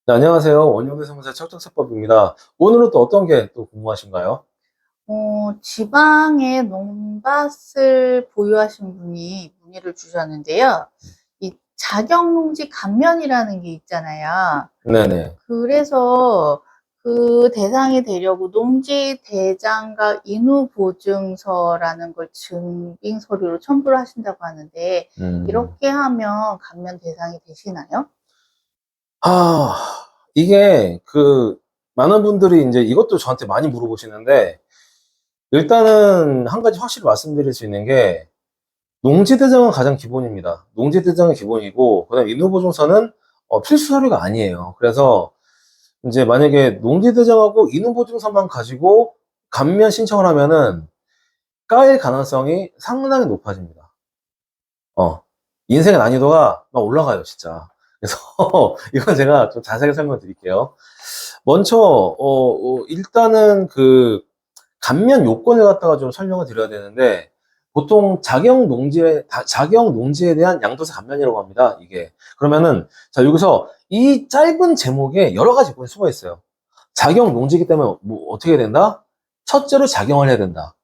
네, 안녕하세요. 원효대성사 척척사법입니다. 오늘은 또 어떤 게 또 궁금하신가요? 지방에 논밭을 보유하신 분이 문의를 주셨는데요. 이 자격농지 감면이라는 게 있잖아요. 네네. 그래서 그 대상이 되려고 농지대장과 인후보증서라는 걸 증빙 서류로 첨부를 하신다고 하는데, 음. 이렇게 하면 감면 대상이 되시나요? 아, 이게 많은 분들이 이제 이것도 저한테 많이 물어보시는데, 일단은 한 가지 확실히 말씀드릴 수 있는 게, 농지대장은 가장 기본입니다. 농지대장은 기본이고, 그 다음에 인후보증서는 필수 서류가 아니에요. 그래서 이제 만약에 농지대장하고 인후보증서만 가지고 감면 신청을 하면은 까일 가능성이 상당히 높아집니다. 어, 인생의 난이도가 막 올라가요, 진짜. 그래서, 이건 제가 좀 자세하게 설명 드릴게요. 먼저, 일단은 감면 요건을 갖다가 좀 설명을 드려야 되는데, 보통 자격 농지에 대한 양도세 감면이라고 합니다, 이게. 그러면은, 자, 여기서 이 짧은 제목에 여러 가지 요건이 숨어 있어요. 자격 농지이기 때문에 뭐 어떻게 해야 된다? 첫째로 작용을 해야 된다.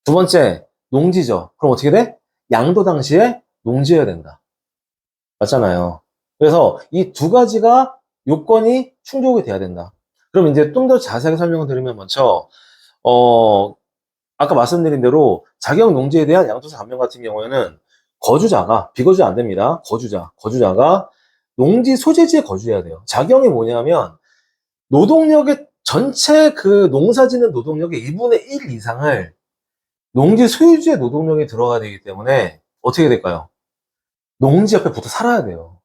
두 번째, 농지죠. 그럼 어떻게 돼? 양도 당시에 농지해야 된다. 맞잖아요. 그래서 이 두 가지가 요건이 충족이 돼야 된다. 그럼 이제 좀 더 자세하게 설명을 드리면 먼저, 어, 아까 말씀드린 대로 자격 농지에 대한 양도세 감면 같은 경우에는 비거주 안 됩니다. 거주자가 농지 소재지에 거주해야 돼요. 작용이 뭐냐면 노동력의 전체 농사 짓는 노동력의 2분의 1 이상을 농지 소유주의 노동력이 들어가야 되기 때문에 어떻게 될까요? 농지 옆에 붙어 살아야 돼요.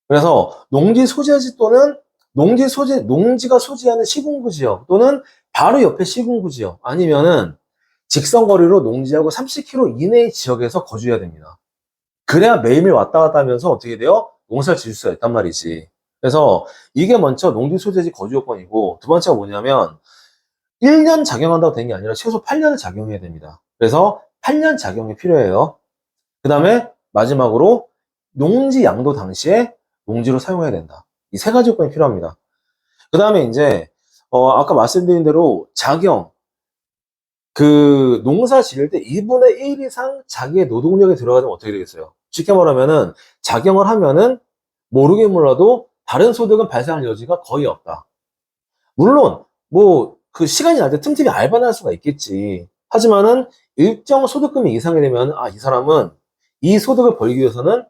그래서 농지 소재지 또는 농지가 소지하는 시군구 지역 또는 바로 옆에 시군구 지역 아니면은 직선거리로 농지하고 30km 이내의 지역에서 거주해야 됩니다. 그래야 매일매일 왔다 갔다 하면서 어떻게 돼요? 농사를 지을 수가 있단 말이지. 그래서 이게 먼저 농지 소재지 거주 요건이고 두 번째가 뭐냐면 1년 작용한다고 되는 게 아니라 최소 8년을 작용해야 됩니다. 그래서 8년 작용이 필요해요. 그 다음에 마지막으로 농지 양도 당시에 농지로 사용해야 된다. 이 세 가지 요건이 필요합니다. 그 다음에 이제 아까 말씀드린 대로 농사 지을 때 2분의 1 이상 자기의 노동력이 들어가면 어떻게 되겠어요? 쉽게 말하면은 작용을 하면은 모르긴 몰라도 다른 소득은 발생할 여지가 거의 없다. 물론 뭐 시간이 날 때 틈틈이 알바를 할 수가 있겠지. 하지만은 일정 소득금이 이상이 되면 이 사람은 이 소득을 벌기 위해서는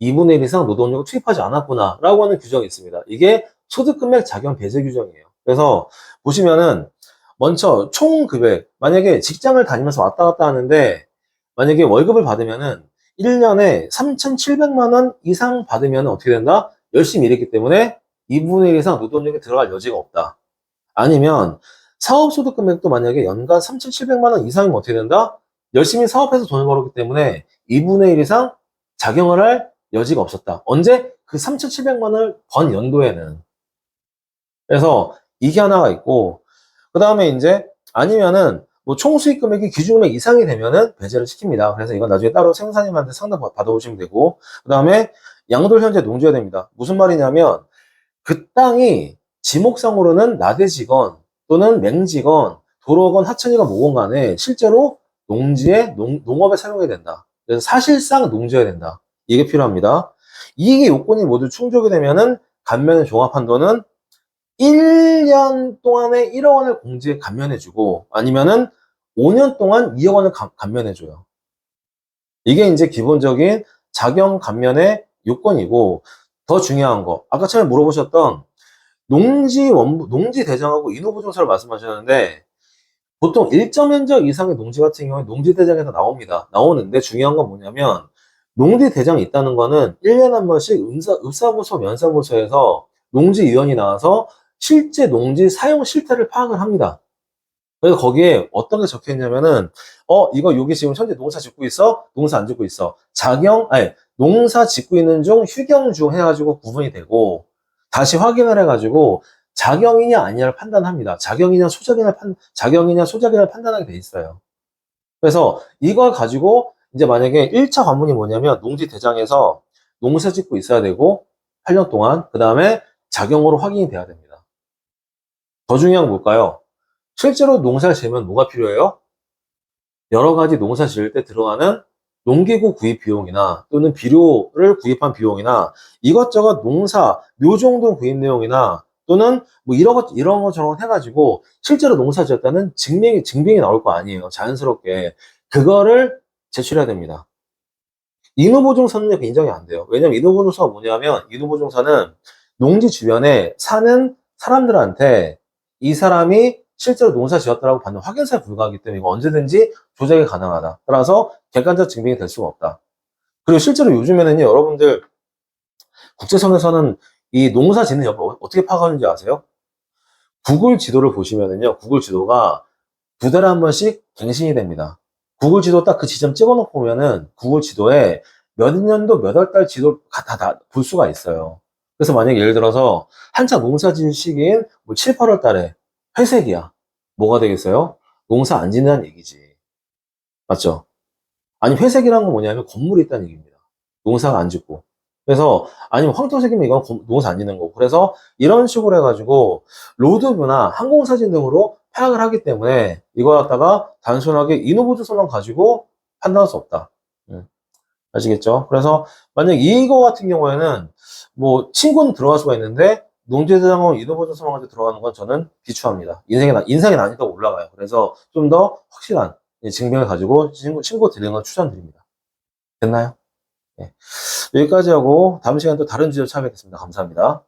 2분의 1 이상 노동력을 투입하지 않았구나라고 하는 규정이 있습니다. 이게 소득금액 작용 배제 규정이에요. 그래서 보시면은 먼저 총 금액, 만약에 직장을 다니면서 왔다 갔다 하는데 만약에 월급을 받으면은 1년에 3,700만 원 이상 받으면 어떻게 된다? 열심히 일했기 때문에 2분의 1 이상 노동력이 들어갈 여지가 없다. 아니면 사업소득 금액도 만약에 연간 3,700만 원 이상이면 어떻게 된다? 열심히 사업해서 돈을 벌었기 때문에 2분의 1 이상 작용을 할 여지가 없었다. 언제? 그 3,700만 원을 번 연도에는. 그래서 이게 하나가 있고, 그 다음에 이제 아니면은 뭐 총수익 금액이 기준금액 이상이 되면은 배제를 시킵니다. 그래서 이건 나중에 따로 생사님한테 상담 받아보시면 되고, 그 다음에 양도를 현재 농지해야 됩니다. 무슨 말이냐면 그 땅이 지목상으로는 나대지건 또는 맹지건 도로건 하천이건 뭐건 간에 실제로 농업에 사용해야 된다. 그래서 사실상 농지해야 된다. 이게 필요합니다. 이게 요건이 모두 충족이 되면은 감면의 종합한도는 1년 동안에 1억 원을 공제에 감면해주고 아니면은 5년 동안 2억 원을 감면해줘요. 이게 이제 기본적인 자경 감면의 요건이고 더 중요한 거 아까 처음에 물어보셨던 농지 대장하고 인후보증서를 말씀하셨는데 보통 일정 면적 이상의 농지 같은 경우에 농지 대장에서 나옵니다. 나오는데 중요한 건 뭐냐면 농지 대장이 있다는 거는 1년에 한 번씩 읍사보소 면사보소에서 농지위원이 나와서 실제 농지 사용 실태를 파악을 합니다. 그래서 거기에 어떤 게 적혀 있냐면은 이거 여기 지금 현재 농사 짓고 있어? 농사 안 짓고 있어. 농사 짓고 있는 중 휴경 중 해가지고 구분이 되고 다시 확인을 해가지고 자경이냐 아니냐를 판단합니다. 자경이냐 소작이냐를 판단하게 돼 있어요. 그래서 이걸 가지고 이제 만약에 1차 관문이 뭐냐면 농지 대장에서 농사 짓고 있어야 되고 8년 동안 그 다음에 작용으로 확인이 돼야 됩니다. 더 중요한 건 뭘까요? 실제로 농사를 지으면 뭐가 필요해요? 여러 가지 농사 지을 때 들어가는 농기구 구입 비용이나 또는 비료를 구입한 비용이나 이것저것 농사, 묘종등 구입 내용이나 또는 뭐 이런 것처럼 해가지고 실제로 농사 지었다는 증빙이 나올 거 아니에요. 자연스럽게. 그거를 제출해야 됩니다. 인후보증서는 인정이 안 돼요. 왜냐면 인후보증서가 뭐냐면 인후보증서는 농지 주변에 사는 사람들한테 이 사람이 실제로 농사 지었다라고 받는 확인서에 불과하기 때문에 이거 언제든지 조작이 가능하다. 따라서 객관적 증빙이 될 수가 없다. 그리고 실제로 요즘에는요, 여러분들 국제선에서는 이 농사 짓는 여부를 어떻게 파악하는지 아세요? 구글 지도를 보시면은요, 구글 지도가 2달에 한 번씩 갱신이 됩니다. 구글 지도 딱 그 지점 찍어놓고 보면은 구글 지도에 몇 년도 몇 월 달 지도 다 볼 수가 있어요. 그래서 만약에 예를 들어서 한창 농사 지을 시기인 뭐 7, 8월 달에 회색이야. 뭐가 되겠어요? 농사 안 짓는다는 얘기지. 맞죠? 아니, 회색이란 건 뭐냐면 건물이 있다는 얘기입니다. 농사가 안 짓고. 그래서, 아니면 황토색이면 이건 농사 안 짓는 거고. 그래서 이런 식으로 해가지고, 로드뷰나 항공사진 등으로 파악을 하기 때문에 이거 갖다가 단순하게 인후보증서만 가지고 판단할 수 없다. 아시겠죠? 그래서 만약 이거 같은 경우에는 뭐 친구는 들어갈 수가 있는데 농지대장은 인후보증서만 가지고 들어가는 건 저는 비추합니다. 인상의 난이도가 올라가요. 그래서 좀 더 확실한 증명을 가지고 친구 드리는 걸 추천드립니다. 됐나요? 네. 여기까지 하고 다음 시간에 또 다른 주제로 찾아뵙겠습니다. 감사합니다.